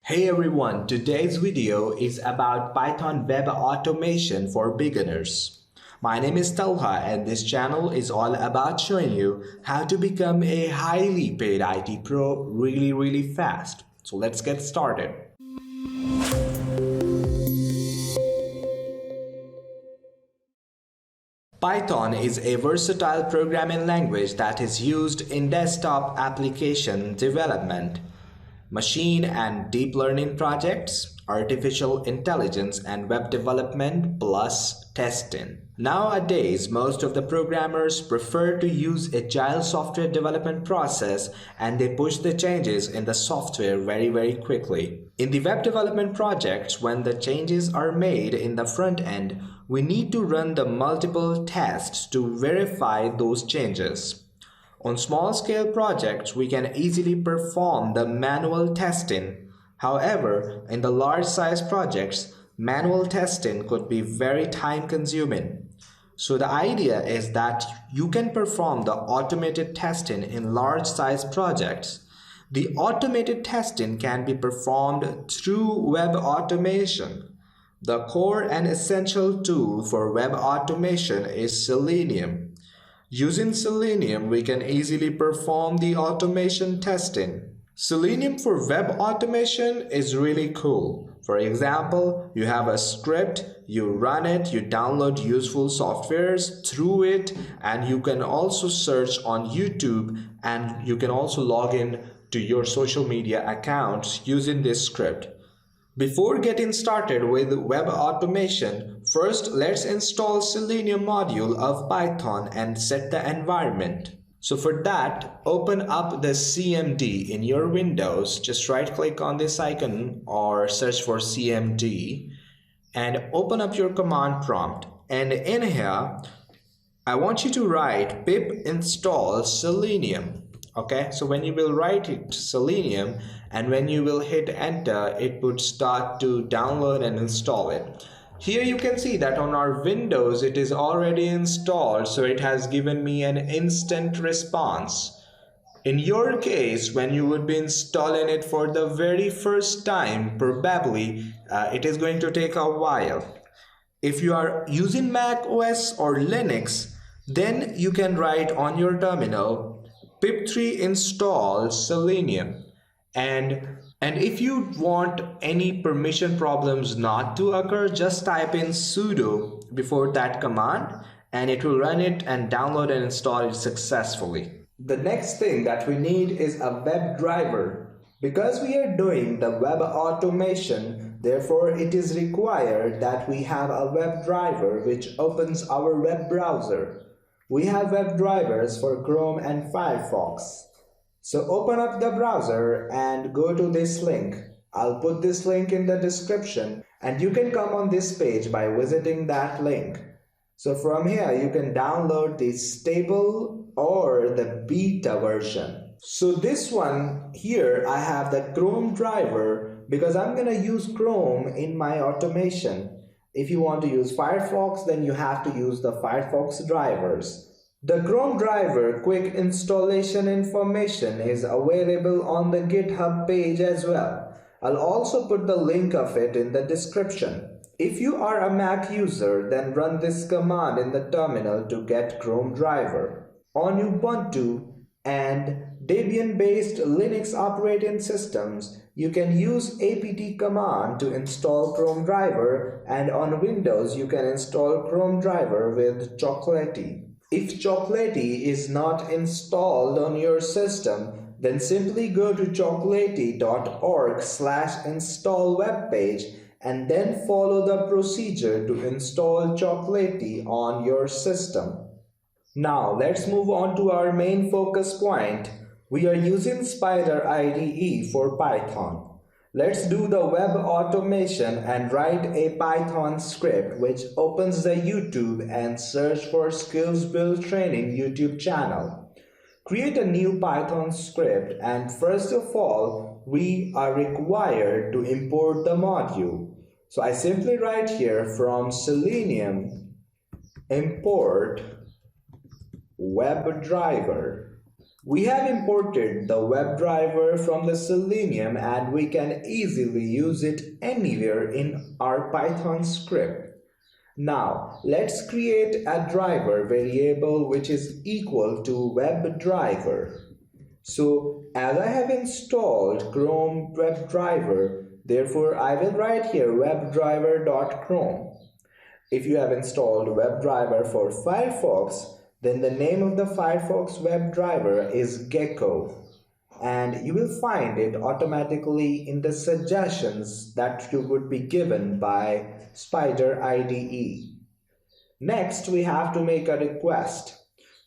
Hey everyone, today's video is about Python web automation for beginners. My name is Talha and this channel is all about showing you how to become a highly paid IT pro really fast. So let's get started. Python is a versatile programming language that is used in desktop application development, machine and deep learning projects, artificial intelligence and web development plus testing. Nowadays, most of the programmers prefer to use agile software development process and they push the changes in the software very quickly. In the web development projects, when the changes are made in the front end, we need to run the multiple tests to verify those changes. On small-scale projects, we can easily perform the manual testing. However, in the large-size projects, manual testing could be very time-consuming. So the idea is that you can perform the automated testing in large-size projects. The automated testing can be performed through web automation. The core and essential tool for web automation is Selenium. Using Selenium, we can easily perform the automation testing. Selenium for web automation is really cool. For example, you have a script, you run it, you download useful softwares through it, and you can also search on YouTube and you can also log in to your social media accounts using this script. Before getting started with web automation, first let's install Selenium module of Python and set the environment. So for that, open up the CMD in your Windows. Just right click on this icon or search for CMD and open up your command prompt. And in here, I want you to write pip install Selenium. Okay, so when you will write it Selenium and when you will hit enter, it would start to download and install it. Here you can see that on our Windows it is already installed, so it has given me an instant response. In your case, when you would be installing it for the very first time, probably it is going to take a while. If you are using Mac OS or Linux, then you can write on your terminal pip3 install Selenium, and if you want any permission problems not to occur, just type in sudo before that command and it will run it and download and install it successfully. The next thing that we need is a web driver. Because we are doing the web automation, therefore it is required that we have a web driver which opens our web browser. We have web drivers for Chrome and Firefox. So open up the browser and go to this link. I'll put this link in the description and you can come on this page by visiting that link. So from here you can download the stable or the beta version. So this one here, I have the Chrome driver because I'm gonna use Chrome in my automation. If you want to use Firefox, then you have to use the Firefox drivers. The Chrome driver quick installation information is available on the GitHub page as well. I'll also put the link of it in the description. If you are a Mac user, then run this command in the terminal to get Chrome driver. On Ubuntu and Debian-based Linux operating systems, you can use apt command to install Chrome driver, and on Windows you can install Chrome driver with Chocolatey. If Chocolatey is not installed on your system, then simply go to chocolatey.org/install webpage and then follow the procedure to install Chocolatey on your system. Now let's move on to our main focus point. We are using Spyder IDE for Python. Let's do the web automation and write a Python script which opens the YouTube and search for Skills Build Training YouTube channel. Create a new Python script and first of all, we are required to import the module. So I simply write here from Selenium import WebDriver. We have imported the WebDriver from the Selenium and we can easily use it anywhere in our Python script. Now, let's create a driver variable which is equal to WebDriver. So, as I have installed Chrome WebDriver, therefore I will write here webdriver.chrome. If you have installed WebDriver for Firefox, then the name of the Firefox WebDriver is Gecko, and you will find it automatically in the suggestions that you would be given by Spider IDE. Next, we have to make a request.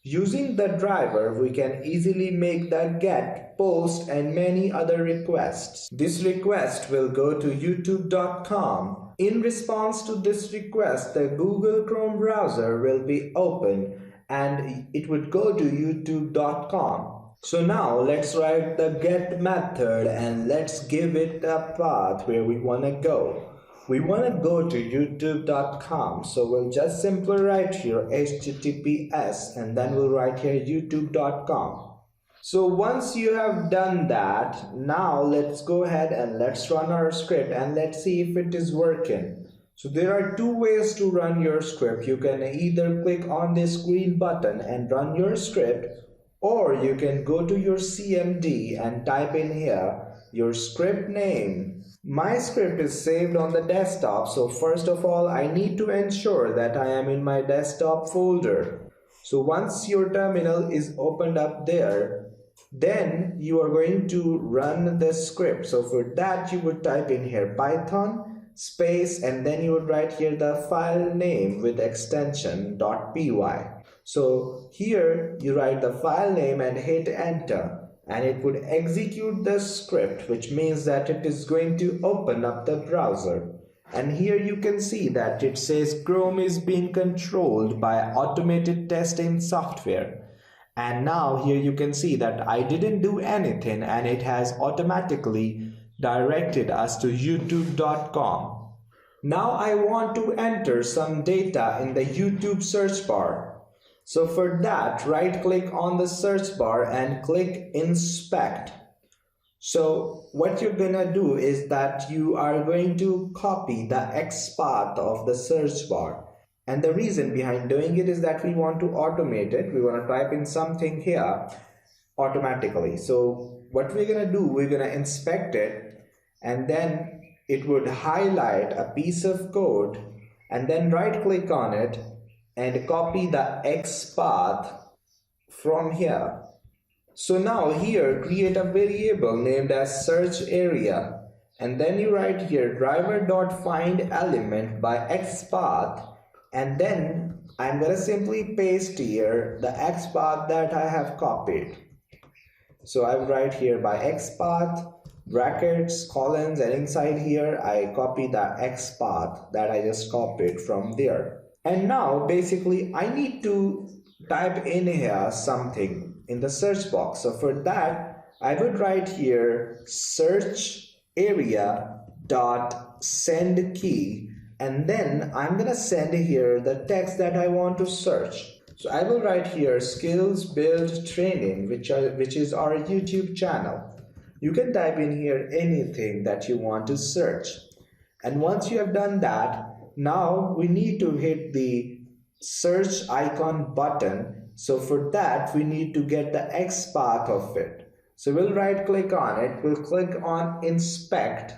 Using the driver, we can easily make the get, post, and many other requests. This request will go to youtube.com. In response to this request, the Google Chrome browser will be open and it would go to youtube.com. So now let's write the get method and let's give it a path where we want to go. We want to go to youtube.com, so we'll just simply write here https and then we'll write here youtube.com. So once you have done that, now let's go ahead and let's run our script and let's see if it is working. So there are two ways to run your script. You can either click on this green button and run your script, or you can go to your CMD and type in here your script name. My script is saved on the desktop, so first of all I need to ensure that I am in my desktop folder. So once your terminal is opened up there, then you are going to run the script. So for that you would type in here Python space and then you would write here the file name with extension .py. So here you write the file name and hit enter, and it would execute the script, which means that it is going to open up the browser. And here you can see that it says Chrome is being controlled by automated testing software. And now here you can see that I didn't do anything and it has automatically directed us to youtube.com. Now I want to enter some data in the YouTube search bar. So for that, right click on the search bar and click inspect. So what you're gonna do is that you are going to copy the XPath of the search bar. And the reason behind doing it is that we want to automate it. We want to type in something here automatically. So what we're gonna do, we're gonna inspect it and then it would highlight a piece of code and then right click on it and copy the XPath from here. So now here create a variable named as search area and then you write here driver.findElement by XPath and then I'm going to simply paste here the XPath that I have copied. So I will write here by XPath brackets colons and inside here I copy the XPath that I just copied from there. And now basically I need to type in here something in the search box. So for that I would write here search area dot send key and then I'm gonna send here the text that I want to search. So I will write here skills build training which is our YouTube channel. You can type in here anything that you want to search. And once you have done that, now we need to hit the search icon button. So for that we need to get the XPath of it. So we'll right click on it, we'll click on inspect.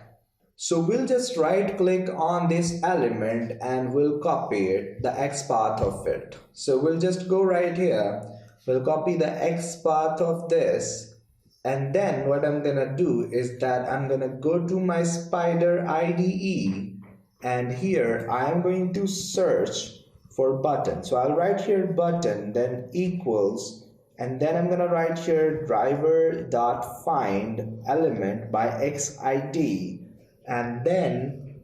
So we'll just right click on this element and we'll copy it, the XPath of it. So we'll just go right here, we'll copy the XPath of this, and then what I'm gonna do is that I'm gonna go to my Spider IDE and here I am going to search for button. So I'll write here button then equals and then I'm gonna write here driver.findElement by XID and then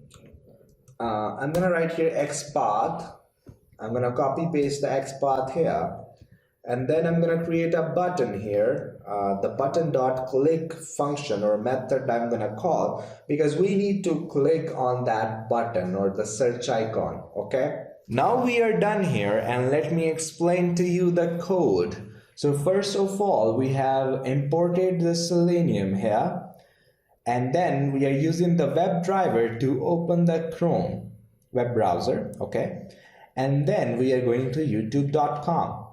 I'm gonna write here XPath. I'm gonna copy paste the XPath here and then I'm gonna create a button here, the button.click function or method I'm gonna call because we need to click on that button or the search icon. Okay, now we are done here and let me explain to you the code. So first of all, we have imported the Selenium here, and then we are using the WebDriver to open the Chrome web browser, okay? And then we are going to youtube.com.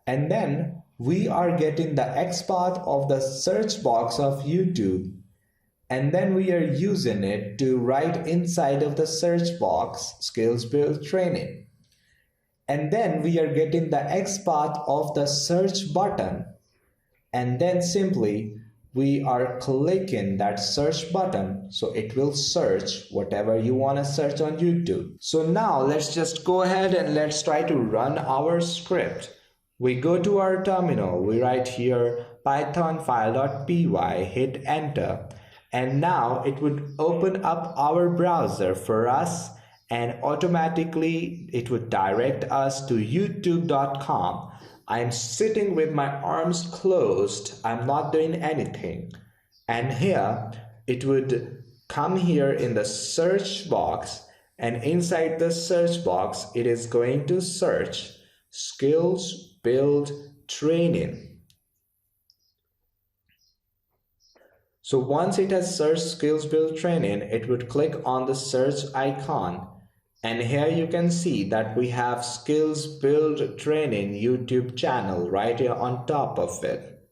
And then we are getting the XPath of the search box of YouTube. And then we are using it to write inside of the search box skills build training. And then we are getting the XPath of the search button. And then simply we are clicking that search button, so it will search whatever you want to search on YouTube. So now let's just go ahead and let's try to run our script. We go to our terminal, we write here python file.py, hit enter, and now it would open up our browser for us, and automatically it would direct us to youtube.com. I'm sitting with my arms closed, I'm not doing anything, and here it would come here in the search box, and inside the search box it is going to search skills build training. So once it has searched skills build training, it would click on the search icon, and here you can see that we have skills build training YouTube channel right here on top of it.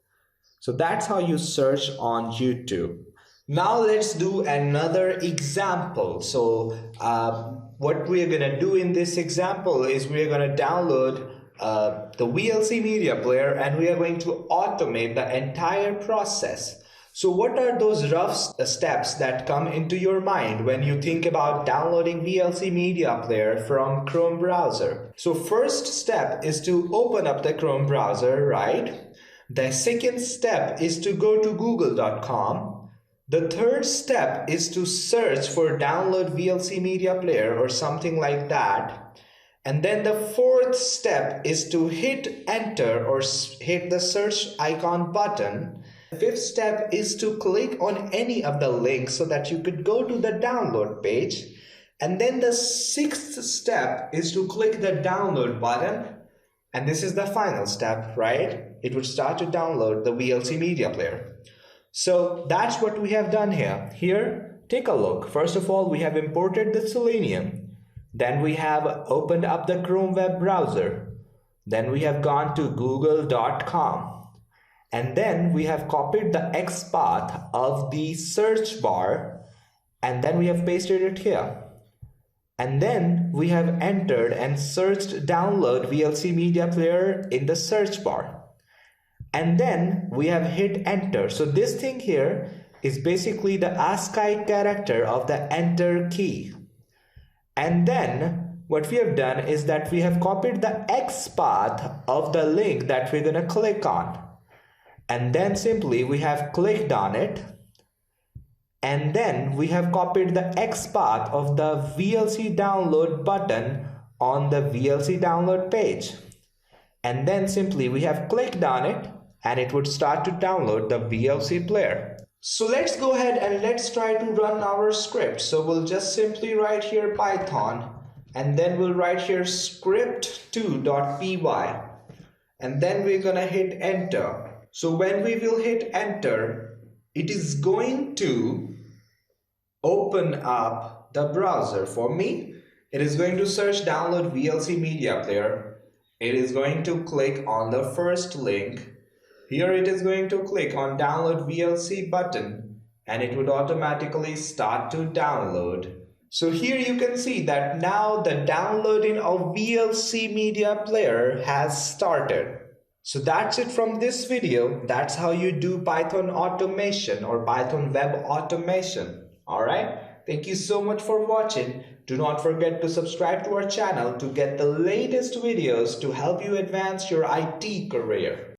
So that's how you search on YouTube. Now let's do another example. So what we're gonna do in this example is we're gonna download the VLC media player, and we are going to automate the entire process. So what are those rough steps that come into your mind when you think about downloading VLC media player from Chrome browser? So first step is to open up the Chrome browser, right? The second step is to go to google.com. The third step is to search for download VLC media player or something like that. And then the fourth step is to hit enter or hit the search icon button. The fifth step is to click on any of the links so that you could go to the download page. And then the sixth step is to click the download button. And this is the final step, right? It would start to download the VLC media player. So that's what we have done here. Here, take a look. First of all, we have imported the Selenium. Then we have opened up the Chrome web browser. Then we have gone to google.com. And then we have copied the XPath of the search bar. And then we have pasted it here. And then we have entered and searched download VLC media player in the search bar. And then we have hit enter. So this thing here is basically the ASCII character of the enter key. And then what we have done is that we have copied the XPath of the link that we're going to click on. And then simply we have clicked on it. And then we have copied the XPath of the VLC download button on the VLC download page. And then simply we have clicked on it, and it would start to download the VLC player. So let's go ahead and let's try to run our script. So we'll just simply write here Python, and then we'll write here script2.py, and then we're gonna hit enter. So when we will hit enter, it is going to open up the browser for me. It is going to search download VLC media player. It is going to click on the first link. Here it is going to click on download VLC button, and it would automatically start to download. So here you can see that now the downloading of VLC media player has started. So that's it from this video. That's how you do Python automation or Python web automation. Alright, thank you so much for watching. Do not forget to subscribe to our channel to get the latest videos to help you advance your IT career.